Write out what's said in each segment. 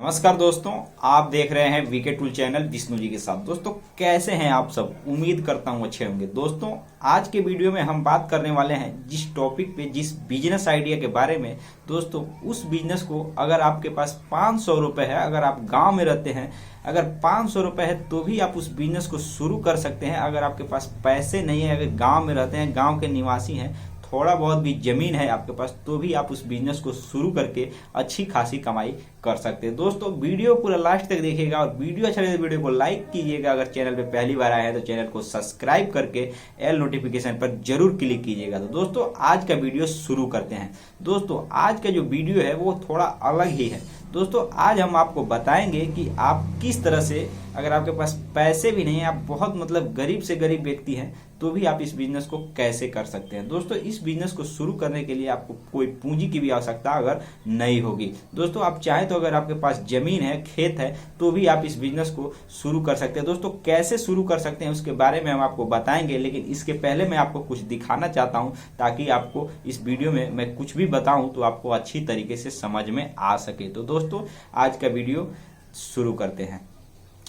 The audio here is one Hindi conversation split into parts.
नमस्कार दोस्तों, आप देख रहे हैं VK tool channel Vishnu ji के साथ। दोस्तों कैसे हैं आप सब? उम्मीद करता हूं अच्छे होंगे। दोस्तों आज के वीडियो में हम बात करने वाले हैं जिस टॉपिक पे, जिस बिजनेस आइडिया के बारे में। दोस्तों उस बिजनेस को अगर आपके पास 500 रुपए है, अगर आप गांव में रहते हैं, अगर 500 रुपए है तो भी आप उस बिजनेस को शुरू कर सकते हैं। अगर आपके पास पैसे नहीं है, अगर गाँव में रहते हैं, गाँव के निवासी हैं, थोड़ा बहुत भी जमीन है आपके पास, तो भी आप उस बिजनेस को शुरू करके अच्छी खासी कमाई कर सकते हैं। दोस्तों वीडियो पूरा लास्ट तक देखिएगा और वीडियो अच्छा लगे तो वीडियो को लाइक कीजिएगा। अगर चैनल पे पहली बार आए हैं तो चैनल को सब्सक्राइब करके एल नोटिफिकेशन पर जरूर क्लिक कीजिएगा। तो दोस्तों आज का वीडियो शुरू करते हैं। दोस्तों आज का जो वीडियो है वो थोड़ा अलग ही है। दोस्तों आज हम आपको बताएंगे कि आप किस तरह से, अगर आपके पास पैसे भी नहीं है, आप बहुत गरीब से गरीब व्यक्ति हैं, तो भी आप इस बिजनेस को कैसे कर सकते हैं। दोस्तों इस बिजनेस को शुरू करने के लिए आपको कोई पूंजी की भी आवश्यकता अगर नहीं होगी। दोस्तों आप चाहें तो अगर आपके पास जमीन है, खेत है, तो भी आप इस बिजनेस को शुरू कर सकते हैं। दोस्तों कैसे शुरू कर सकते हैं उसके बारे में हम आपको बताएंगे, लेकिन इसके पहले मैं आपको कुछ दिखाना चाहता हूं ताकि आपको इस वीडियो में मैं कुछ भी बताऊं तो आपको अच्छी तरीके से समझ में आ सके। तो दोस्तों आज का वीडियो शुरू करते हैं।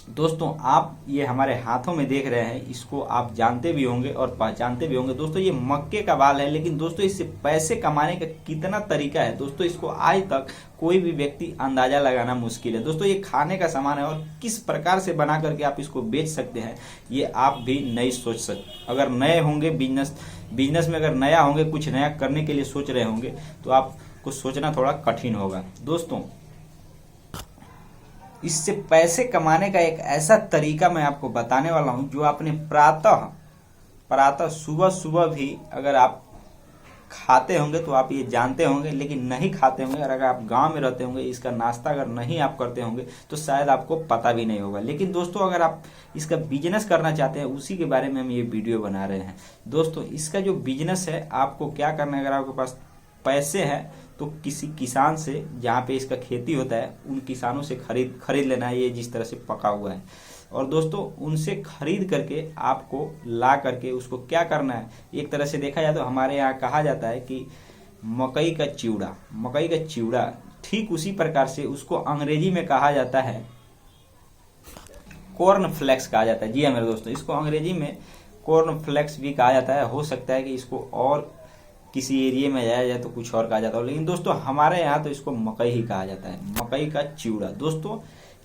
दोस्तों आप ये हमारे हाथों में देख रहे हैं, इसको आप जानते भी होंगे और पहचानते भी होंगे। दोस्तों ये मक्के का बाल है, लेकिन दोस्तों इससे पैसे कमाने का कितना तरीका है दोस्तों, इसको आज तक कोई भी व्यक्ति अंदाजा लगाना मुश्किल है। दोस्तों ये खाने का सामान है और किस प्रकार से बना करके आप इसको बेच सकते हैं ये आप भी नहीं सोच सकते। अगर नए होंगे बिजनेस में, अगर नया होंगे, कुछ नया करने के लिए सोच रहे होंगे, तो आपको सोचना थोड़ा कठिन होगा। दोस्तों इससे पैसे कमाने का एक ऐसा तरीका मैं आपको बताने वाला हूं जो आपने प्रातः सुबह सुबह भी अगर आप खाते होंगे तो आप ये जानते होंगे, लेकिन नहीं खाते होंगे, और अगर आप गांव में रहते होंगे, इसका नाश्ता अगर नहीं आप करते होंगे तो शायद आपको पता भी नहीं होगा। लेकिन दोस्तों अगर आप इसका बिजनेस करना चाहते हैं, उसी के बारे में हम ये वीडियो बना रहे हैं। दोस्तों इसका जो बिजनेस है, आपको क्या करना है, अगर आपके पास पैसे हैं तो किसी किसान से, जहाँ पे इसका खेती होता है, उन किसानों से खरीद लेना है ये जिस तरह से पका हुआ है। और दोस्तों उनसे खरीद करके आपको ला करके उसको क्या करना है, एक तरह से देखा जाए तो हमारे यहाँ कहा जाता है कि मकई का चिवड़ा, ठीक उसी प्रकार से उसको अंग्रेजी में कहा जाता है कॉर्न फ्लेक्स कहा जाता है। जी हाँ मेरे दोस्तों, इसको अंग्रेजी में कॉर्न फ्लेक्स भी कहा जाता है। हो सकता है कि इसको और किसी एरिया में जाया जाए तो कुछ और कहा जाता है, लेकिन दोस्तों हमारे यहाँ तो इसको मकई ही कहा जाता है, मकई का चिवड़ा। दोस्तों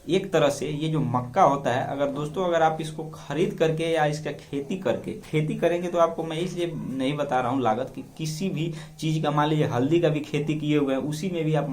एक तरह से ये जो मक्का होता है, अगर आप इसको खरीद करके या इसका खेती करेंगे तो आपको मैं इसलिए नहीं बता रहा हूँ लागत कि किसी भी चीज का, मान लीजिए हल्दी का भी खेती किए हुए हैं, उसी में भी आप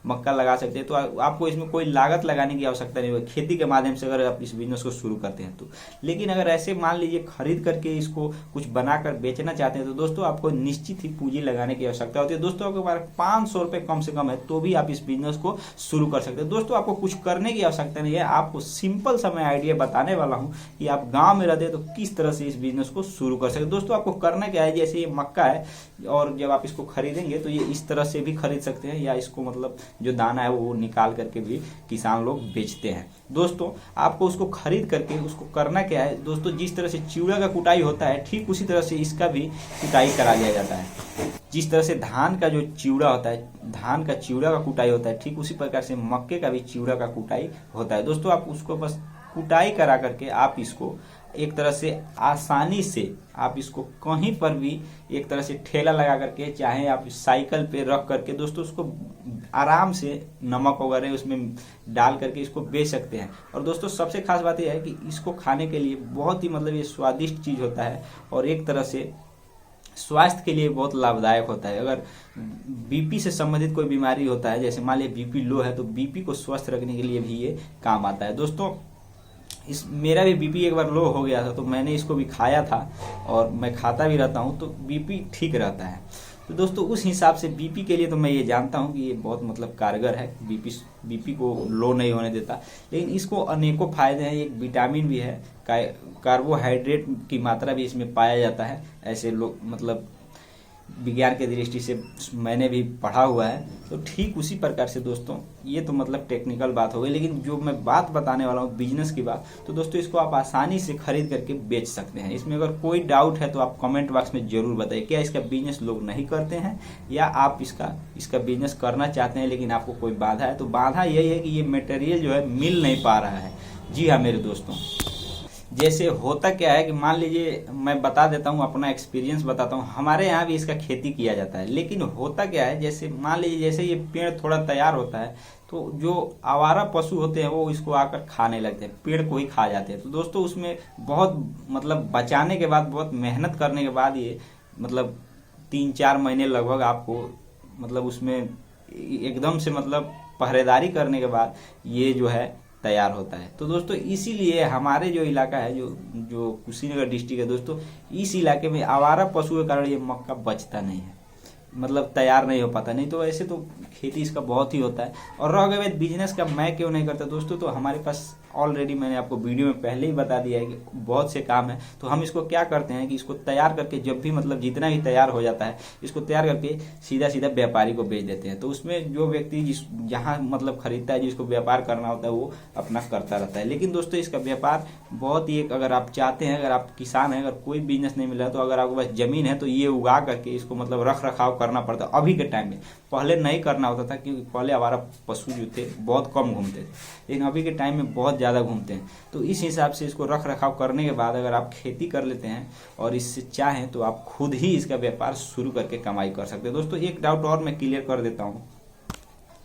मक्का लगा सकते हैं, तो आपको इसमें कोई लागत लगाने की आवश्यकता नहीं होगी खेती के माध्यम से अगर आप इस बिजनेस को शुरू करते हैं तो। लेकिन अगर ऐसे मान लीजिए खरीद करके इसको कुछ बनाकर बेचना चाहते हैं तो दोस्तों आपको निश्चित ही पूंजी लगाने की आवश्यकता होती है। दोस्तों आपके पास 500 रुपए कम से कम है तो भी आप इस बिजनेस को शुरू कर सकते हैं। दोस्तों आपको कुछ करने की आवश्यकता नहीं है, आपको सिंपल सा मैं आइडिया बताने वाला हूं कि आप गांव में रहते हैं तो किस तरह से इस बिजनेस को शुरू कर सकते। दोस्तों आपको करना क्या है, जैसे ये मक्का है और जब आप इसको खरीदेंगे तो ये इस तरह से भी खरीद सकते हैं, या इसको जो दाना है वो निकाल करके भी किसान लोग बेचते हैं। दोस्तों आपको उसको खरीद करके उसको करना क्या है दोस्तों, जिस तरह से चिवड़ा का कुटाई होता है ठीक उसी तरह से इसका भी कुटाई करा लिया जाता है। जिस तरह से धान का जो चिवड़ा होता है, धान का चिवड़ा का कुटाई होता है, ठीक उसी प्रकार से मक्के का भी चिवड़ा का कुटाई होता है। दोस्तों आप उसको बस कुटाई करा करके आप इसको एक तरह से आसानी से आप इसको कहीं पर भी एक तरह से ठेला लगा करके, चाहे आप साइकिल पे रख करके दोस्तों उसको आराम से नमक वगैरह उसमें डाल करके इसको बेच सकते हैं। और दोस्तों सबसे खास बात यह है कि इसको खाने के लिए बहुत ही ये स्वादिष्ट चीज होता है और एक तरह से स्वास्थ्य के लिए बहुत लाभदायक होता है। अगर बीपी से संबंधित कोई बीमारी होता है, जैसे मान लीजिए बीपी लो है, तो बीपी को स्वस्थ रखने के लिए भी ये काम आता है। दोस्तों मेरा भी बीपी एक बार लो हो गया था, तो मैंने इसको भी खाया था और मैं खाता भी रहता हूँ, तो बीपी ठीक रहता है। तो दोस्तों उस हिसाब से बीपी के लिए तो मैं ये जानता हूँ कि ये बहुत कारगर है, बीपी को लो नहीं होने देता। लेकिन इसको अनेकों फायदे हैं, एक विटामिन भी है, कार्बोहाइड्रेट की मात्रा भी इसमें पाया जाता है। ऐसे लोग विज्ञान की दृष्टि से मैंने भी पढ़ा हुआ है, तो ठीक उसी प्रकार से दोस्तों ये तो मतलब टेक्निकल बात हो गई, लेकिन जो मैं बात बताने वाला हूँ बिजनेस की बात, तो दोस्तों इसको आप आसानी से खरीद करके बेच सकते हैं। इसमें अगर कोई डाउट है तो आप कमेंट बॉक्स में जरूर बताइए, क्या इसका बिजनेस लोग नहीं करते हैं या आप इसका बिजनेस करना चाहते हैं लेकिन आपको कोई बाधा है। तो बाधा यही है कि ये मटेरियल जो है मिल नहीं पा रहा है। जी हाँ मेरे दोस्तों, जैसे होता क्या है कि मान लीजिए मैं बता देता हूँ, अपना एक्सपीरियंस बताता हूँ, हमारे यहाँ भी इसका खेती किया जाता है, लेकिन होता क्या है, जैसे मान लीजिए जैसे ये पेड़ थोड़ा तैयार होता है तो जो आवारा पशु होते हैं वो इसको आकर खाने लगते हैं, पेड़ को ही खा जाते हैं। तो दोस्तों उसमें बहुत मतलब बचाने के बाद, बहुत मेहनत करने के बाद ये मतलब 3-4 महीने लगभग आपको मतलब उसमें एकदम से मतलब पहरेदारी करने के बाद ये जो है तैयार होता है। तो दोस्तों इसीलिए हमारे जो इलाका है, जो कुशीनगर डिस्ट्रिक्ट है दोस्तों, इस इलाके में आवारा पशु के कारण ये मक्का बचता नहीं है, मतलब तैयार नहीं हो पाता। नहीं तो ऐसे तो खेती इसका बहुत ही होता है। और रह गए बिजनेस का, मैं क्यों नहीं करता दोस्तों, तो हमारे पास ऑलरेडी मैंने आपको वीडियो में पहले ही बता दिया है कि बहुत से काम है। तो हम इसको क्या करते हैं कि इसको तैयार करके जब भी मतलब जितना भी तैयार हो जाता है, इसको तैयार करके सीधा सीधा व्यापारी को बेच देते हैं। तो उसमें जो व्यक्ति जहाँ मतलब खरीदता है, जिसको व्यापार करना होता है, वो अपना करता रहता है। लेकिन दोस्तों इसका व्यापार बहुत ही, अगर आप चाहते हैं, अगर आप किसान हैं, अगर कोई बिजनेस नहीं मिल रहा, तो अगर आपके पास जमीन है तो ये उगा करके इसको मतलब रख रखाव करना पड़ता है। अभी के टाइम में, पहले नहीं करना होता था क्योंकि पहले हमारा पशु जो थे बहुत कम घूमते थे, लेकिन अभी के टाइम में बहुत ज़्यादा घूमते हैं। तो इस हिसाब से इसको रख रखाव करने के बाद अगर आप खेती कर लेते हैं और इससे चाहें तो आप खुद ही इसका व्यापार शुरू करके कमाई कर सकते हैं। दोस्तों एक डाउट और मैं क्लियर कर देता हूँ,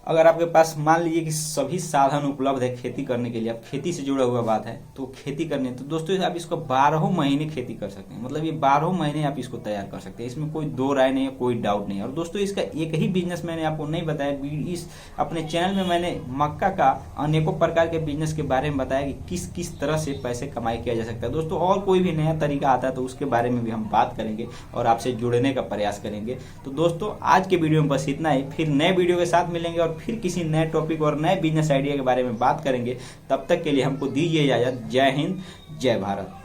अगर आपके पास मान लीजिए कि सभी साधन उपलब्ध है खेती करने के लिए, आप खेती से जुड़ा हुआ बात है तो खेती करनी है, तो दोस्तों आप इसको 12 महीने खेती कर सकते हैं। मतलब ये 12 महीने आप इसको तैयार कर सकते हैं, इसमें कोई दो राय नहीं है, कोई डाउट नहीं है। और दोस्तों इसका एक ही बिजनेस मैंने आपको नहीं बताया, इस अपने चैनल में मैंने मक्का का अनेकों प्रकार के बिजनेस के बारे में बताया कि किस किस तरह से पैसे कमाई किया जा सकता है। दोस्तों और कोई भी नया तरीका आता है तो उसके बारे में भी हम बात करेंगे और आपसे जुड़ने का प्रयास करेंगे। तो दोस्तों आज के वीडियो में बस इतना ही, फिर नए वीडियो के साथ मिलेंगे और फिर किसी नए टॉपिक और नए बिजनेस आइडिया के बारे में बात करेंगे। तब तक के लिए हमको दीजिए इजाजत। जय हिंद, जय भारत।